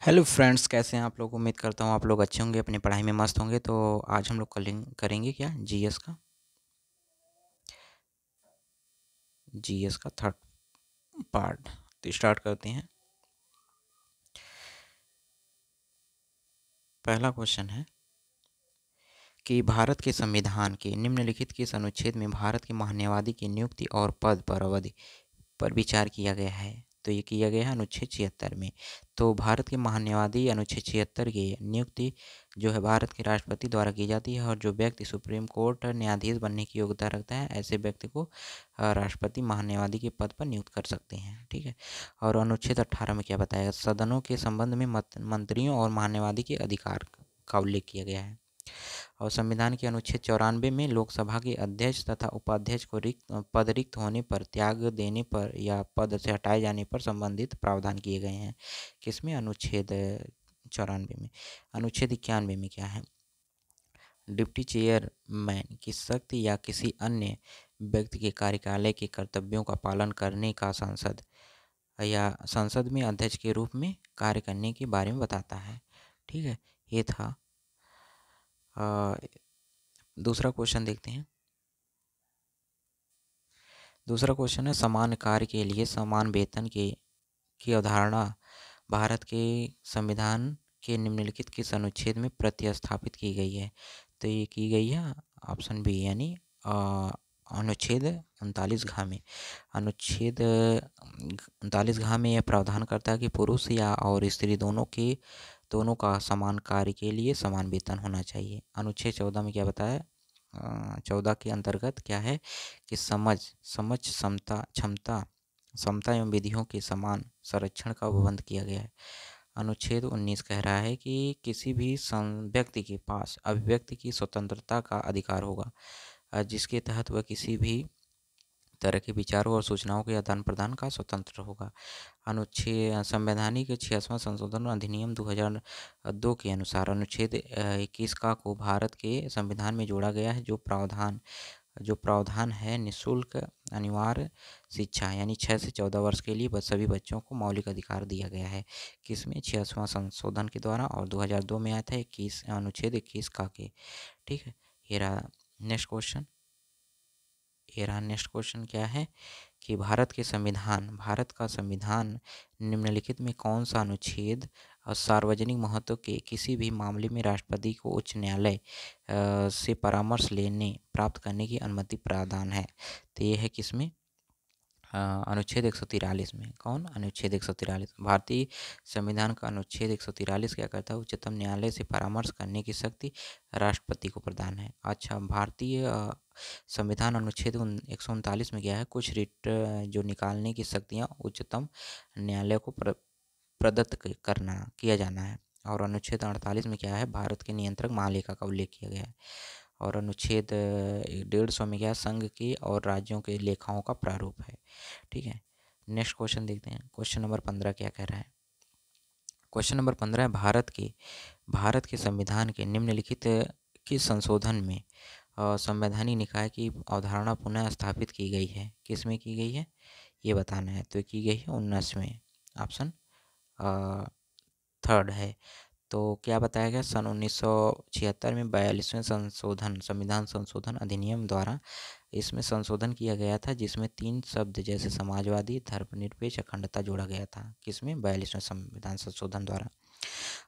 Hello friends, कैसे हैं आप लोग। उम्मीद करता हूँ आप लोग अच्छे होंगे, अपनी पढ़ाई में मस्त होंगे। तो आज हम लोग करेंगे क्या, जीएस का थर्ड पार्ट। तो स्टार्ट करते हैं। पहला क्वेश्चन है कि भारत के संविधान के निम्नलिखित किस अनुच्छेद में भारत के महान्यायवादी की नियुक्ति और पद पर अवधि पर विचार किया गया है। तो ये किया गया है अनुच्छेद 76 में। तो भारत के महान्यायवादी अनुच्छेद 76 की नियुक्ति जो है भारत के राष्ट्रपति द्वारा की जाती है, और जो व्यक्ति सुप्रीम कोर्ट न्यायाधीश बनने की योग्यता रखता है ऐसे व्यक्ति को राष्ट्रपति महान्यायवादी के पद पर नियुक्त कर सकते हैं। ठीक है। और अनुच्छेद 18 में क्या बताया, सदनों के संबंध में मंत्रियों और महान्यायवादी के अधिकार का उल्लेख किया गया है। और संविधान के अनुच्छेद 94 में लोकसभा के अध्यक्ष तथा उपाध्यक्ष को पद रिक्त होने पर, त्याग देने पर या पद से हटाए जाने पर संबंधित प्रावधान किए गए हैं। किसमें, अनुच्छेद 94 में। अनुच्छेद 91 में क्या है, डिप्टी चेयरमैन की शक्ति या किसी अन्य व्यक्ति के कार्यकाल के कर्तव्यों का पालन करने का संसद में अध्यक्ष के रूप में कार्य करने के बारे में बताता है। ठीक है, ये था। दूसरा क्वेश्चन देखते हैं। दूसरा क्वेश्चन है, समान कार्य के लिए समान वेतन की अवधारणा भारत के संविधान के निम्नलिखित किस अनुच्छेद में प्रतिस्थापित की गई है। तो ये की गई है ऑप्शन बी, यानी अनुच्छेद 39 घ में। अनुच्छेद 39 घ में यह प्रावधान करता है कि पुरुष या और स्त्री दोनों का समान कार्य के लिए समान वेतन होना चाहिए। अनुच्छेद 14 में क्या बताया, 14 के अंतर्गत क्या है कि समता एवं विधियों के समान संरक्षण का प्रबंध किया गया है। अनुच्छेद 19 कह रहा है कि किसी भी व्यक्ति के पास अभिव्यक्ति की स्वतंत्रता का अधिकार होगा, जिसके तहत वह किसी भी तरह के विचारों और सूचनाओं के आदान प्रदान का स्वतंत्र होगा। अनुच्छेद संवैधानिक 66वां संशोधन अधिनियम 2002 के अनुसार अनुच्छेद 21 को भारत के संविधान में जोड़ा गया है, जो प्रावधान है निःशुल्क अनिवार्य शिक्षा, यानी 6 से 14 वर्ष के लिए सभी बच्चों को मौलिक अधिकार दिया गया है। किसमें, 66वां संशोधन के द्वारा, और 2002 में आया था अनुच्छेद 21 के। ठीक है। ये रहा नेक्स्ट क्वेश्चन। नेक्स्ट क्वेश्चन क्या है कि भारत का संविधान निम्नलिखित में कौन सा अनुच्छेद सार्वजनिक महत्व के किसी भी मामले में राष्ट्रपति को उच्च न्यायालय से परामर्श लेने प्राप्त करने की अनुमति प्रदान है। तो ये है किसमें, अनुच्छेद 143 में। कौन, अनुच्छेद 143। भारतीय संविधान का अनुच्छेद 143 क्या करता है, उच्चतम न्यायालय से परामर्श करने की शक्ति राष्ट्रपति को प्रदान है। अच्छा, भारतीय संविधान अनुच्छेद 139 में क्या है, कुछ रिट जो निकालने की शक्तियाँ उच्चतम न्यायालय को प्रदत्त किया जाना है। और अनुच्छेद 48 में क्या है, भारत के नियंत्रक महालेखा का उल्लेख किया गया है। और अनुच्छेद 150 में क्या, संघ के और राज्यों के लेखाओं का प्रारूप है। ठीक है। नेक्स्ट क्वेश्चन देखते हैं। क्वेश्चन नंबर 15 क्या कह रहा है। क्वेश्चन नंबर 15 है, भारत के संविधान के निम्नलिखित किस संशोधन में संवैधानिक निकाय की अवधारणा पुनः स्थापित की गई है। किस में की गई है, ये बताना है। तो की गई है 19वें, ऑप्शन थर्ड है। तो क्या बताया गया, सन 1976 में 42वें संविधान संशोधन अधिनियम द्वारा इसमें संशोधन किया गया था, जिसमें 3 शब्द जैसे समाजवादी, धर्मनिरपेक्ष, अखंडता जोड़ा गया था। किसमें, 42वें संविधान संशोधन द्वारा।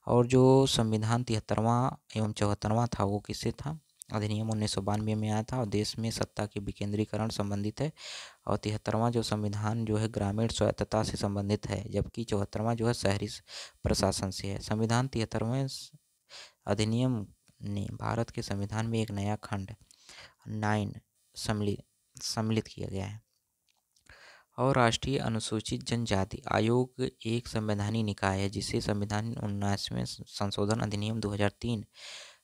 और जो संविधान 73वां एवं 74वां था वो किससे था, अधिनियम 1992 में आया था, और देश में सत्ता के विकेंद्रीकरण संबंधित है। और 73वां जो संविधान जो है ग्रामीण स्वायत्तता से संबंधित है, जबकि 74वां जो है शहरी प्रशासन से है। संविधान 73वें अधिनियम ने भारत के संविधान में एक नया खंड 9 सम्मिलित किया गया है। और राष्ट्रीय अनुसूचित जनजाति आयोग एक संवैधानिक निकाय है, जिसे संविधान 19वें संशोधन अधिनियम 2003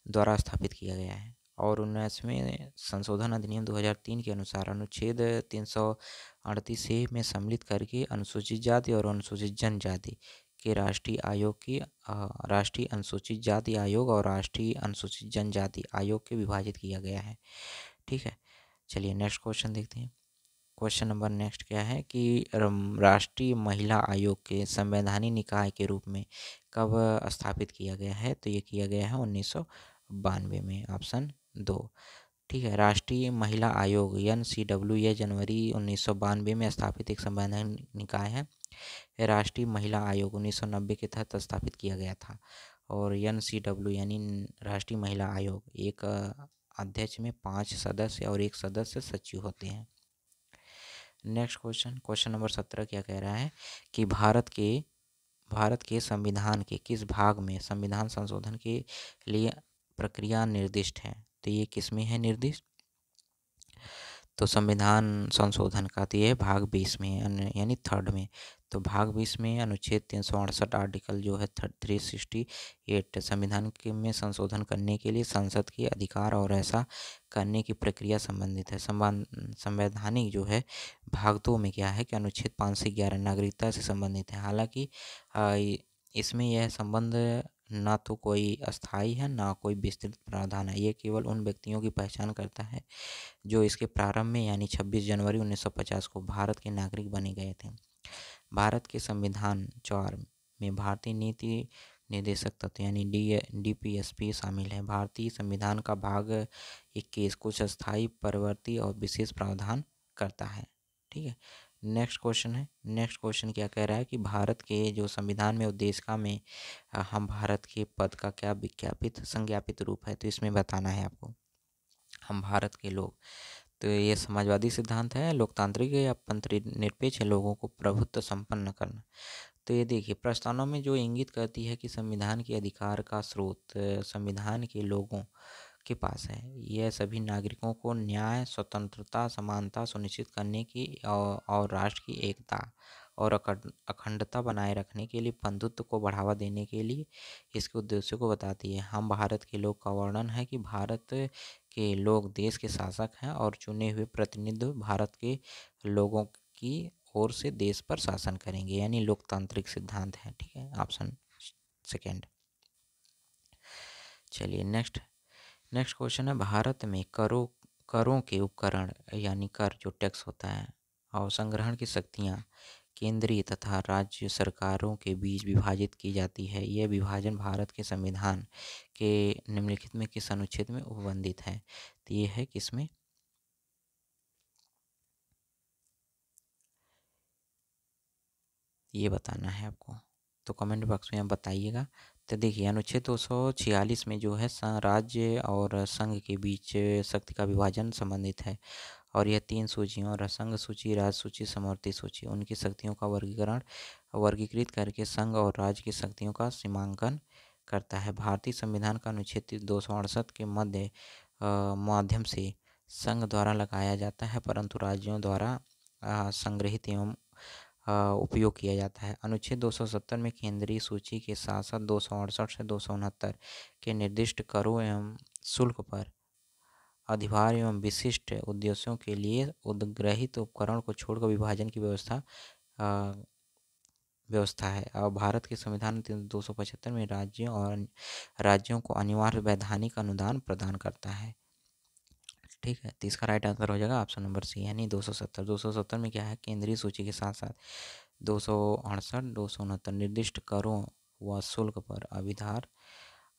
द्वारा स्थापित किया गया है। और 19वें संशोधन अधिनियम 2003 के अनुसार अनुच्छेद 338 से में सम्मिलित करके अनुसूचित जाति और अनुसूचित जनजाति के राष्ट्रीय अनुसूचित जाति आयोग और राष्ट्रीय अनुसूचित जनजाति आयोग के विभाजित किया गया है। ठीक है। चलिए नेक्स्ट क्वेश्चन देखते हैं। क्वेश्चन नंबर नेक्स्ट क्या है कि राष्ट्रीय महिला आयोग के संवैधानिक निकाय के रूप में कब स्थापित किया गया है? तो ये किया गया है 1992 में, ऑप्शन 2। ठीक है, राष्ट्रीय महिला आयोग NCW यह जनवरी 1992 में स्थापित एक संवैधानिक निकाय है। राष्ट्रीय महिला आयोग 1990 के तहत स्थापित किया गया था। और NCW यानी राष्ट्रीय महिला आयोग एक अध्यक्ष में 5 सदस्य और एक सदस्य सचिव होते हैं। नेक्स्ट क्वेश्चन नंबर 17 क्या कह रहा है कि भारत के संविधान के किस भाग में संविधान संशोधन के लिए प्रक्रिया निर्दिष्ट है? तो ये किस में है निर्दिष्ट? तो संविधान संशोधन का तो ये भाग 20 में यानी थर्ड में। तो भाग 20 में अनुच्छेद 368 आर्टिकल जो है 368 संविधान के में संशोधन करने के लिए संसद के अधिकार और ऐसा करने की प्रक्रिया संबंधित है। संवैधानिक जो है भाग 2 में क्या है कि अनुच्छेद 511 नागरिकता से संबंधित है। हालांकि इसमें यह संबंध ना तो कोई अस्थाई है ना कोई विस्तृत प्रावधान है। ये केवल उन व्यक्तियों की पहचान करता है जो इसके प्रारंभ में यानी 26 जनवरी 1950 को भारत के नागरिक बने गए थे। भारत के संविधान 4 में भारतीय नीति निर्देशक तत्व यानी DPSP शामिल है। भारतीय संविधान का भाग 21 कुछ अस्थायी परिवर्ती और विशेष प्रावधान करता है। ठीक है, नेक्स्ट क्वेश्चन क्या कह रहा है कि भारत के जो संविधान में उद्देशिका में हम भारत के पद का क्या संज्ञापित रूप है? तो इसमें बताना है आपको। हम भारत के लोग, तो ये समाजवादी सिद्धांत है, लोकतांत्रिक या निरपेक्ष लोगों को प्रभुत्व संपन्न करना। तो ये देखिए प्रस्तावना में जो इंगित करती है कि संविधान के अधिकार का स्रोत संविधान के लोगों के पास है। यह सभी नागरिकों को न्याय, स्वतंत्रता, समानता सुनिश्चित करने की और राष्ट्र की एकता और अखंडता बनाए रखने के लिए बंधुत्व को बढ़ावा देने के लिए इसके उद्देश्यों को बताती है। हम भारत के लोग का वर्णन है कि भारत के लोग देश के शासक हैं और चुने हुए प्रतिनिधि भारत के लोगों की ओर से देश पर शासन करेंगे, यानी लोकतांत्रिक सिद्धांत है। ठीक है, ऑप्शन सेकेंड। चलिए नेक्स्ट क्वेश्चन है भारत में करों के उपकरण यानी कर जो टैक्स होता है और संग्रहण की शक्तियाँ केंद्रीय तथा राज्य सरकारों के बीच विभाजित की जाती है। यह विभाजन भारत के संविधान के निम्नलिखित में किस अनुच्छेद में उपबंधित है? तो ये है किसमें? ये बताना है आपको, तो कमेंट बॉक्स में आप बताइएगा। तो देखिए अनुच्छेद 246 में जो है राज्य और संघ के बीच शक्ति का विभाजन संबंधित है और यह 3 सूचियों संघ सूची, राज्य सूची, समवर्ती सूची उनकी शक्तियों का वर्गीकृत करके संघ और राज्य की शक्तियों का सीमांकन करता है। भारतीय संविधान का अनुच्छेद 268 के माध्यम से संघ द्वारा लगाया जाता है परंतु राज्यों द्वारा संग्रहित एवं उपयोग किया जाता है। अनुच्छेद 270 में केंद्रीय सूची के साथ साथ 268 से 269 के निर्दिष्ट करों एवं शुल्क पर अधिभार एवं विशिष्ट उद्देश्यों के लिए उद्ग्रहित उपकरण को छोड़कर विभाजन की व्यवस्था है। और भारत के संविधान 275 में राज्यों को अनिवार्य वैधानिक अनुदान प्रदान करता है। ठीक है, तो इसका राइट आंसर हो जाएगा ऑप्शन नंबर सी यानी 270 में क्या है केंद्रीय सूची के साथ साथ 268 269 निर्दिष्ट करों व शुल्क पर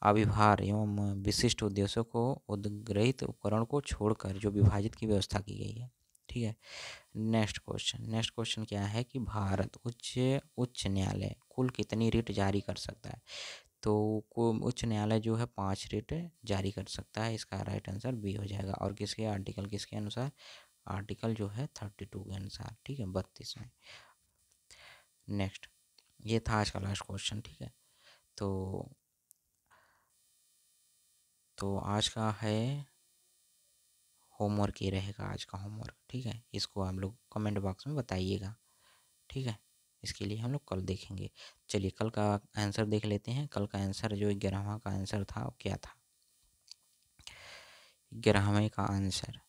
अभिभार एवं विशिष्ट उद्देश्यों को उद्ग्रहित उपकरण को छोड़कर जो विभाजित की व्यवस्था की गई है। ठीक है, नेक्स्ट क्वेश्चन क्या है कि भारत उच्च न्यायालय कुल कितनी रिट जारी कर सकता है? तो उच्च न्यायालय जो है 5 रिट जारी कर सकता है। इसका राइट आंसर बी हो जाएगा। और किसके अनुसार? आर्टिकल जो है 32 के अनुसार। ठीक है, 32 में। नेक्स्ट, ये था आज का लास्ट क्वेश्चन। ठीक है, तो आज का है होमवर्क, ये रहेगा आज का होमवर्क। ठीक है, इसको आप लोग कमेंट बॉक्स में बताइएगा। ठीक है, इसके लिए हम लोग कल देखेंगे। चलिए कल का आंसर देख लेते हैं। कल का आंसर जो 11वां का आंसर था वो क्या था? 11वें का आंसर,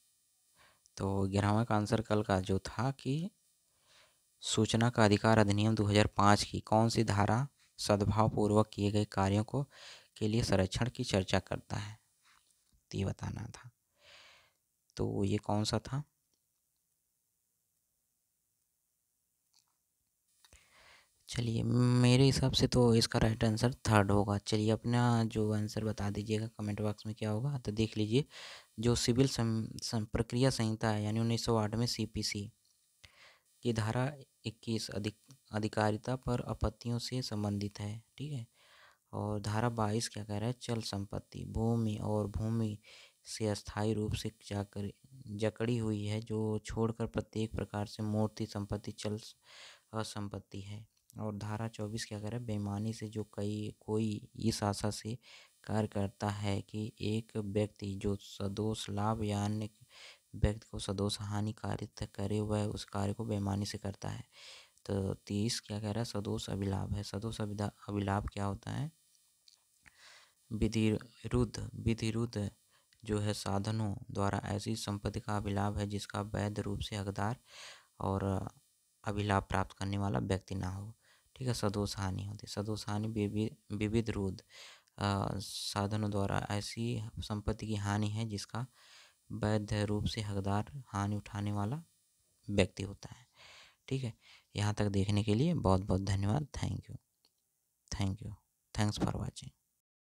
तो 11वां का आंसर कल का जो था कि सूचना का अधिकार अधिनियम 2005 की कौन सी धारा सद्भावपूर्वक किए गए कार्यों के लिए संरक्षण की चर्चा करता है? तो ये बताना था। तो ये कौन सा था? चलिए, मेरे हिसाब से तो इसका राइट आंसर थर्ड होगा। चलिए, अपना जो आंसर बता दीजिएगा कमेंट बॉक्स में क्या होगा। तो देख लीजिए, जो सिविल प्रक्रिया संहिता है यानी 1908 में सीपीसी की धारा 21 अधिकारिता पर आपत्तियों से संबंधित है। ठीक है। और धारा 22 क्या कह रहा है, चल संपत्ति भूमि और भूमि से अस्थायी रूप से जकड़ी हुई है, जो छोड़कर प्रत्येक प्रकार से मूर्ति संपत्ति चल असंपत्ति है। और धारा 24 क्या कह रहा है, बेईमानी से जो कोई इस आशा से कार्य करता है कि एक व्यक्ति जो सदोष लाभ या अन्य व्यक्ति को सदोष हानि कारित करे, वह उस कार्य को बेईमानी से करता है। तो 30 क्या कह रहा है, सदोष अभिलाभ है। सदोष अभिलाभ क्या होता है, विधिरुद्ध जो है साधनों द्वारा ऐसी संपत्ति का अभिलाभ है जिसका वैध रूप से हकदार और अभिलाभ प्राप्त करने वाला व्यक्ति ना हो। ठीक है। सदोष हानि होती है। सदोष हानि विविध रुद्ध साधनों द्वारा ऐसी संपत्ति की हानि है जिसका वैध रूप से हकदार हानि उठाने वाला व्यक्ति होता है। ठीक है। यहाँ तक देखने के लिए बहुत बहुत धन्यवाद। Thank you. Thanks for watching.